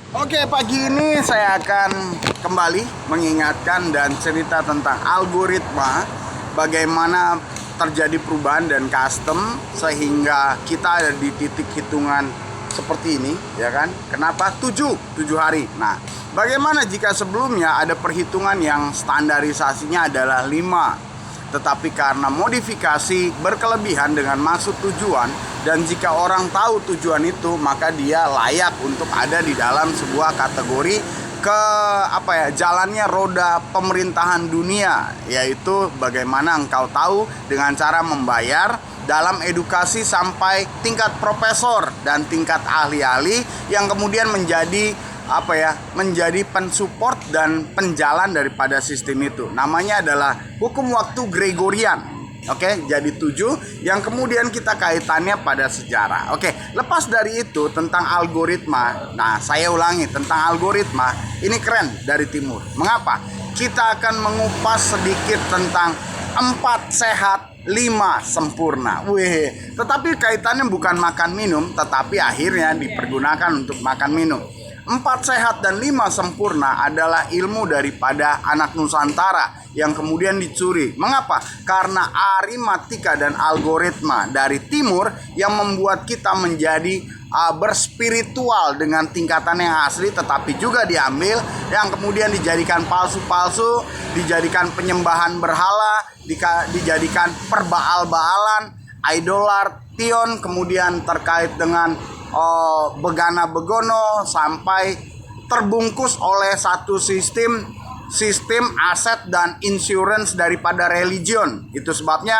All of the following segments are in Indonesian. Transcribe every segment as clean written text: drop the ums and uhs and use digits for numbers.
Oke, pagi ini saya akan kembali mengingatkan dan cerita tentang algoritma, bagaimana terjadi perubahan dan custom sehingga kita ada di titik hitungan seperti ini, ya kan? Kenapa 7 hari? Nah, bagaimana jika sebelumnya ada perhitungan yang standarisasinya adalah 5, tetapi karena modifikasi berkelebihan dengan maksud tujuan, dan jika orang tahu tujuan itu, maka dia layak untuk ada di dalam sebuah kategori jalannya roda pemerintahan dunia, yaitu bagaimana engkau tahu dengan cara membayar dalam edukasi sampai tingkat profesor dan tingkat ahli-ahli yang kemudian menjadi menjadi pensupport dan penjalan daripada sistem itu. Namanya adalah hukum waktu Gregorian. Oke, jadi 7 yang kemudian kita kaitannya pada sejarah. Oke, lepas dari itu tentang algoritma. Nah, saya ulangi tentang algoritma. Ini keren dari timur. Mengapa? Kita akan mengupas sedikit tentang 4 sehat 5 sempurna. Wih, tetapi kaitannya bukan makan minum, tetapi akhirnya dipergunakan untuk makan minum. 4 sehat dan 5 sempurna adalah ilmu daripada anak Nusantara yang kemudian dicuri. Mengapa? Karena aritmatika dan algoritma dari timur yang membuat kita menjadi berspiritual dengan tingkatan yang asli, tetapi juga diambil yang kemudian dijadikan palsu-palsu, dijadikan penyembahan berhala, dijadikan perbaal-baalan, idolartion, kemudian terkait dengan begana begono, sampai terbungkus oleh satu sistem aset dan insurance daripada religion. Itu sebabnya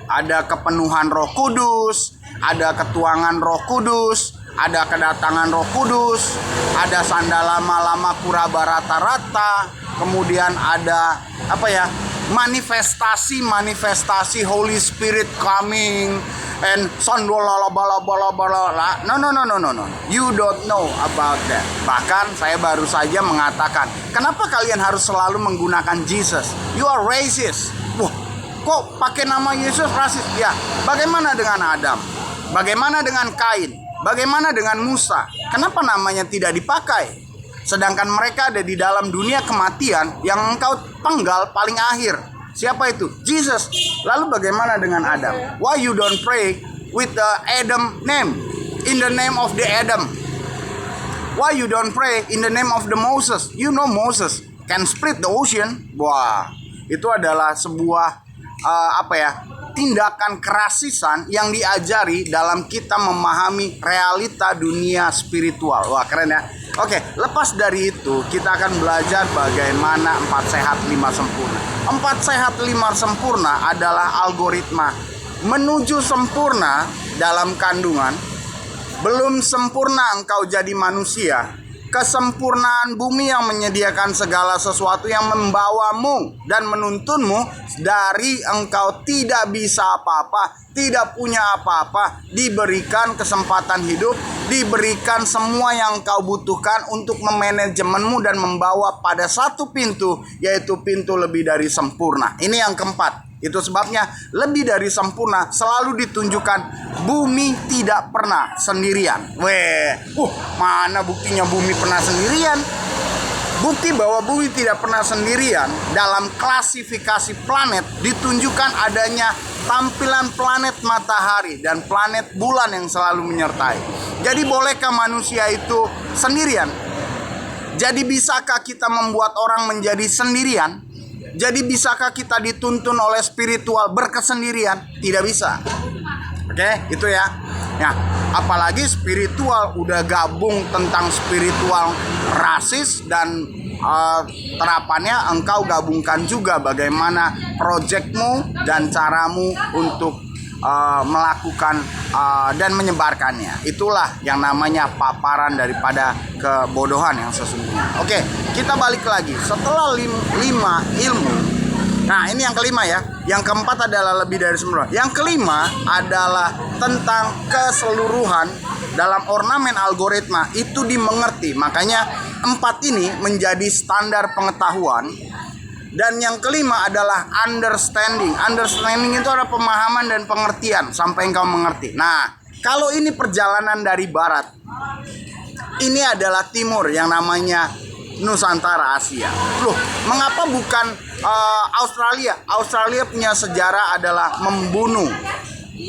ada kepenuhan Roh Kudus, ada ketuangan Roh Kudus, ada kedatangan Roh Kudus, ada sandalama-lama kuraba rata-rata, kemudian ada manifestasi Holy Spirit coming and sondolala bala bala bala. No. You don't know about that. Bahkan saya baru saja mengatakan, kenapa kalian harus selalu menggunakan Jesus? You are racist. Wah, kok pakai nama Yesus rasis? Ya, bagaimana dengan Adam? Bagaimana dengan Kain? Bagaimana dengan Musa? Kenapa namanya tidak dipakai? Sedangkan mereka ada di dalam dunia kematian yang engkau penggal paling akhir. Siapa itu? Jesus. Lalu bagaimana dengan Adam? Why you don't pray with the Adam name? In the name of the Adam. Why you don't pray in the name of the Moses? You know Moses can split the ocean. Wah, itu adalah sebuah tindakan kerasisan yang diajari dalam kita memahami realita dunia spiritual. Wah, keren ya. Oke, lepas dari itu kita akan belajar bagaimana 4 sehat 5 sempurna. 4 sehat 5 sempurna adalah algoritma menuju sempurna dalam kandungan. Belum sempurna engkau jadi manusia, kesempurnaan bumi yang menyediakan segala sesuatu yang membawamu dan menuntunmu dari engkau tidak bisa apa-apa, tidak punya apa-apa, diberikan kesempatan hidup, diberikan semua yang kau butuhkan untuk memanajemenmu dan membawa pada satu pintu, yaitu pintu lebih dari sempurna. Ini yang keempat. Itu sebabnya lebih dari sempurna selalu ditunjukkan bumi tidak pernah sendirian. Mana buktinya bumi pernah sendirian? Bukti bahwa bumi tidak pernah sendirian dalam klasifikasi planet ditunjukkan adanya tampilan planet matahari dan planet bulan yang selalu menyertai. Jadi bolehkah manusia itu sendirian? Jadi bisakah kita membuat orang menjadi sendirian? Jadi bisakah kita dituntun oleh spiritual berkesendirian? Tidak bisa. Oke, itu ya. Ya, apalagi spiritual udah gabung tentang spiritual rasis dan terapannya engkau gabungkan juga bagaimana proyekmu dan caramu untuk melakukan dan menyebarkannya. Itulah yang namanya paparan daripada kebodohan yang sesungguhnya. Oke, kita balik lagi. Setelah 5 ilmu, nah ini yang kelima ya. Yang keempat adalah lebih dari sempurna. Yang kelima adalah tentang keseluruhan dalam ornamen algoritma itu dimengerti. Makanya 4 ini menjadi standar pengetahuan. Dan yang kelima adalah understanding. Understanding itu adalah pemahaman dan pengertian sampai engkau mengerti. Nah, kalau ini perjalanan dari barat, ini adalah timur yang namanya Nusantara Asia. Loh, mengapa bukan Australia? Australia punya sejarah adalah membunuh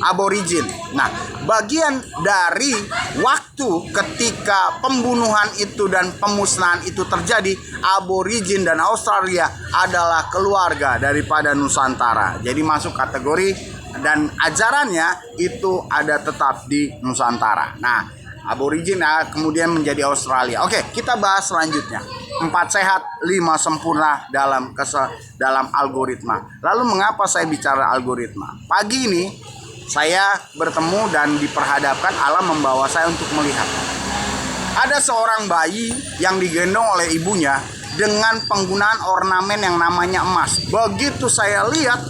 aborigin. Nah, bagian dari waktu ketika pembunuhan itu dan pemusnahan itu terjadi, aborigin dan Australia adalah keluarga daripada Nusantara. Jadi masuk kategori dan ajarannya itu ada tetap di Nusantara. Nah, aborigin kemudian menjadi Australia. Oke, kita bahas selanjutnya. 4 sehat, 5 sempurna dalam algoritma. Lalu mengapa saya bicara algoritma? Pagi ini saya bertemu dan diperhadapkan alam membawa saya untuk melihat. Ada seorang bayi yang digendong oleh ibunya dengan penggunaan ornamen yang namanya emas. Begitu saya lihat,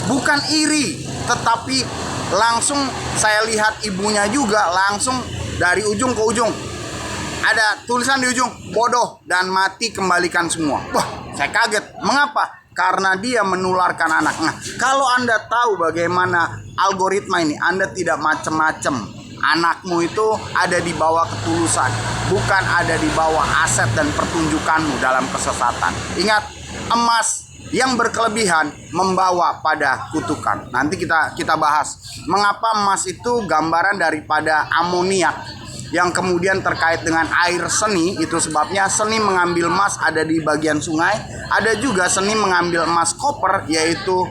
bukan iri, tetapi langsung saya lihat ibunya juga langsung dari ujung ke ujung. Ada tulisan di ujung, bodoh dan mati kembalikan semua. Wah, saya kaget. Mengapa? Karena dia menularkan anak. Nah, kalau Anda tahu bagaimana algoritma ini, Anda tidak macam-macam. Anakmu itu ada di bawah ketulusan, bukan ada di bawah aset dan pertunjukanmu dalam kesesatan. Ingat, emas yang berkelebihan membawa pada kutukan. Nanti kita bahas mengapa emas itu gambaran daripada amoniak yang kemudian terkait dengan air seni. Itu sebabnya seni mengambil emas ada di bagian sungai. Ada juga seni mengambil emas koper, yaitu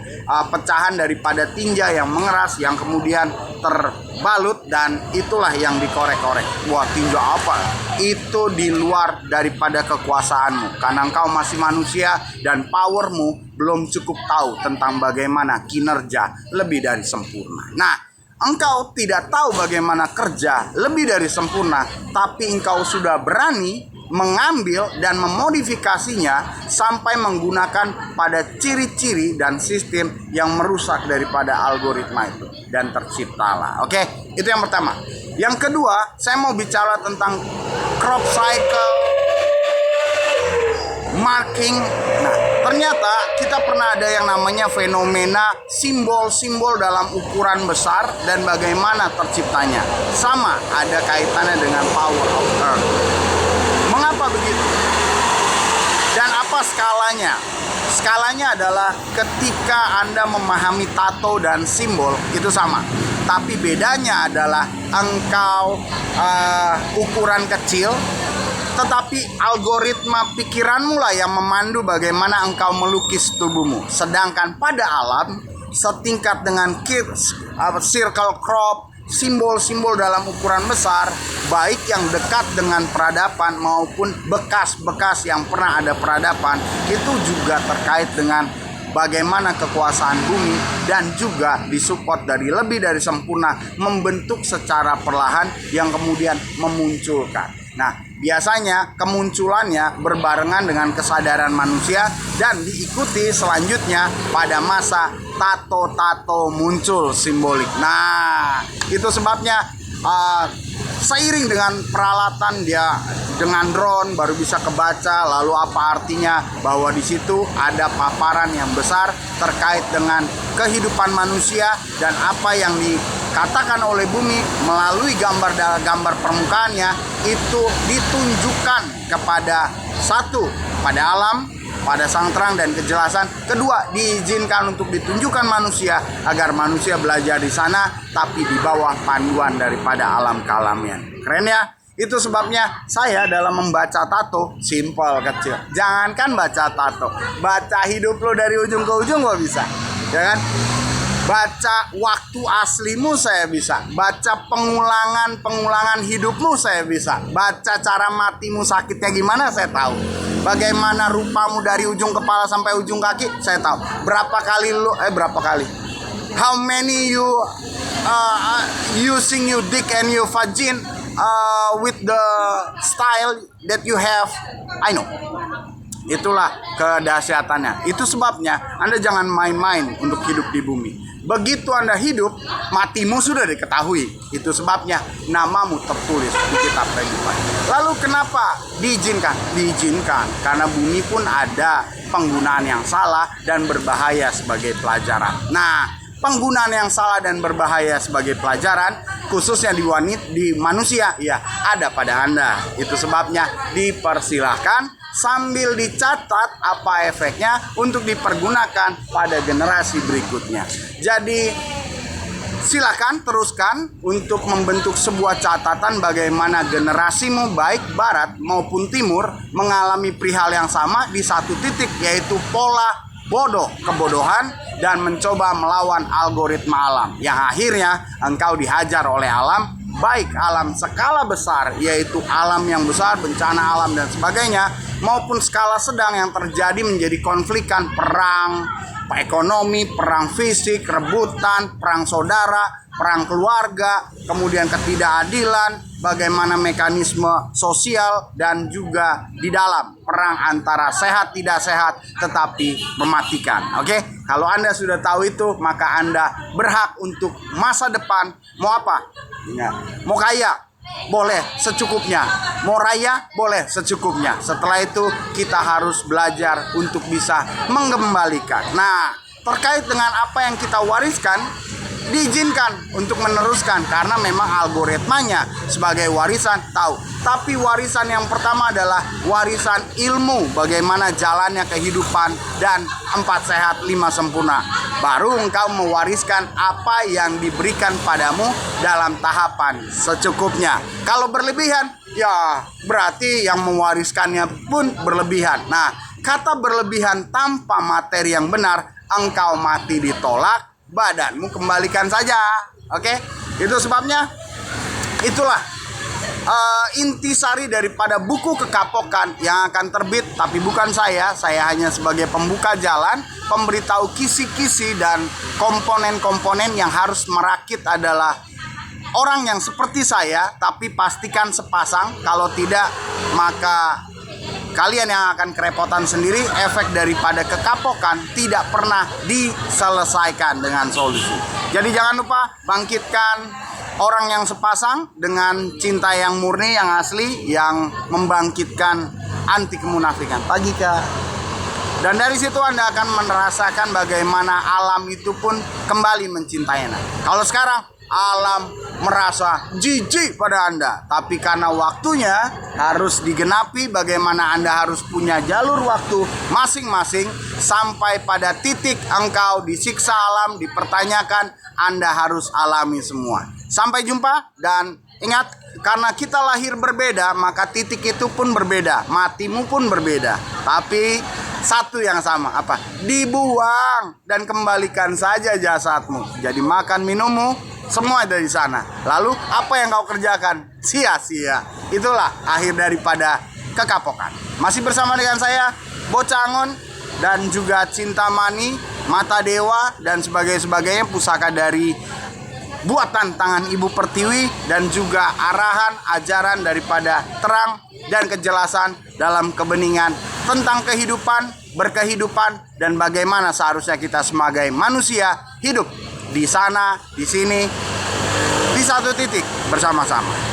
pecahan daripada tinja yang mengeras yang kemudian terbalut, dan itulah yang dikorek-korek. Wah, tinja apa? Itu di luar daripada kekuasaanmu, karena engkau masih manusia dan powermu belum cukup tahu tentang bagaimana kinerja lebih dari sempurna. Nah, engkau tidak tahu bagaimana kerja lebih dari sempurna, tapi engkau sudah berani mengambil dan memodifikasinya sampai menggunakan pada ciri-ciri dan sistem yang merusak daripada algoritma itu, dan terciptalah. Oke, itu yang pertama. Yang kedua, saya mau bicara tentang crop cycle marking. Nah, ternyata kita pernah ada yang namanya fenomena simbol-simbol dalam ukuran besar dan bagaimana terciptanya. Sama, ada kaitannya dengan power of earth. Mengapa begitu? Dan apa skalanya? Skalanya adalah ketika Anda memahami tato dan simbol itu sama. Tapi bedanya adalah engkau ukuran kecil, tetapi algoritma pikiranmu lah yang memandu bagaimana engkau melukis tubuhmu. Sedangkan pada alam, setingkat dengan circle crop, simbol-simbol dalam ukuran besar, baik yang dekat dengan peradaban maupun bekas-bekas yang pernah ada peradaban, itu juga terkait dengan bagaimana kekuasaan bumi dan juga disupport dari lebih dari sempurna, membentuk secara perlahan yang kemudian memunculkan. Nah, biasanya kemunculannya berbarengan dengan kesadaran manusia dan diikuti selanjutnya pada masa tato-tato muncul simbolik. Nah, itu sebabnya seiring dengan peralatan dia dengan drone baru bisa kebaca. Lalu apa artinya bahwa di situ ada paparan yang besar terkait dengan kehidupan manusia dan apa yang dikatakan oleh bumi melalui gambar permukaannya itu ditunjukkan kepada satu, pada alam, pada sang terang dan kejelasan. Kedua, diizinkan untuk ditunjukkan manusia agar manusia belajar di sana tapi di bawah panduan daripada alam kealamian. Keren ya? Itu sebabnya saya dalam membaca tato simple, kecil. Jangankan baca tato, baca hidup lo dari ujung ke ujung lo bisa, ya kan? Baca waktu aslimu saya bisa, baca pengulangan hidupmu saya bisa, baca cara matimu sakitnya gimana saya tahu, bagaimana rupamu dari ujung kepala sampai ujung kaki saya tahu, berapa kali how many you using your dick and your vagin with the style that you have, I know. Itulah kedahsyatannya. Itu sebabnya Anda jangan main-main untuk hidup di bumi. Begitu Anda hidup, matimu sudah diketahui. Itu sebabnya namamu tertulis di kitab kehidupan. Lalu kenapa diizinkan? Diizinkan karena bumi pun ada penggunaan yang salah dan berbahaya sebagai pelajaran. Nah, penggunaan yang salah dan berbahaya sebagai pelajaran khususnya di manusia, ya ada pada Anda. Itu sebabnya dipersilahkan sambil dicatat apa efeknya untuk dipergunakan pada generasi berikutnya. Jadi silakan teruskan untuk membentuk sebuah catatan bagaimana generasimu baik barat maupun timur mengalami perihal yang sama di satu titik, yaitu pola bodoh, kebodohan, dan mencoba melawan algoritma alam yang akhirnya engkau dihajar oleh alam, baik alam skala besar yaitu alam yang besar, bencana alam dan sebagainya, maupun skala sedang yang terjadi menjadi konflikan, perang ekonomi, perang fisik, rebutan, perang saudara, perang keluarga, kemudian ketidakadilan, bagaimana mekanisme sosial, dan juga di dalam perang antara sehat tidak sehat tetapi mematikan. Oke, kalau Anda sudah tahu itu, maka Anda berhak untuk masa depan. Mau apa? Ya. Mau kaya? Boleh secukupnya. Mau raya? Boleh secukupnya. Setelah itu kita harus belajar untuk bisa mengembalikan. Nah, terkait dengan apa yang kita wariskan, diizinkan untuk meneruskan karena memang algoritmanya sebagai warisan tahu. Tapi warisan yang pertama adalah warisan ilmu, bagaimana jalannya kehidupan, dan 4 sehat 5 sempurna. Baru engkau mewariskan apa yang diberikan padamu dalam tahapan secukupnya. Kalau berlebihan, ya berarti yang mewariskannya pun berlebihan. Nah, kata berlebihan tanpa materi yang benar, engkau mati ditolak, badanmu kembalikan saja. Oke, itu sebabnya itulah intisari daripada buku Kekapokan yang akan terbit, tapi bukan saya hanya sebagai pembuka jalan, pemberitahu kisi-kisi dan komponen-komponen yang harus merakit adalah orang yang seperti saya, tapi pastikan sepasang, kalau tidak maka kalian yang akan kerepotan sendiri. Efek daripada kekapokan tidak pernah diselesaikan dengan solusi. Jadi jangan lupa bangkitkan orang yang sepasang dengan cinta yang murni, yang asli, yang membangkitkan anti kemunafikan. Pagi Kak. Dan dari situ Anda akan merasakan bagaimana alam itu pun kembali mencintai Anda. Kalau sekarang alam merasa jijik pada Anda, tapi karena waktunya harus digenapi, bagaimana Anda harus punya jalur waktu masing-masing sampai pada titik engkau disiksa alam, dipertanyakan, Anda harus alami semua. Sampai jumpa, dan ingat, karena kita lahir berbeda, maka titik itu pun berbeda, matimu pun berbeda, tapi satu yang sama, apa? Dibuang dan kembalikan saja jasadmu. Jadi makan minummu semua dari sana. Lalu apa yang kau kerjakan? Sia-sia. Itulah akhir daripada kekapokan. Masih bersama dengan saya, Bocangon, dan juga Cintamani, Mata Dewa, dan sebagainya, pusaka dari buatan tangan Ibu Pertiwi, dan juga arahan ajaran daripada terang dan kejelasan dalam kebeningan tentang kehidupan, berkehidupan, dan bagaimana seharusnya kita sebagai manusia hidup di sana, di sini, di satu titik bersama-sama.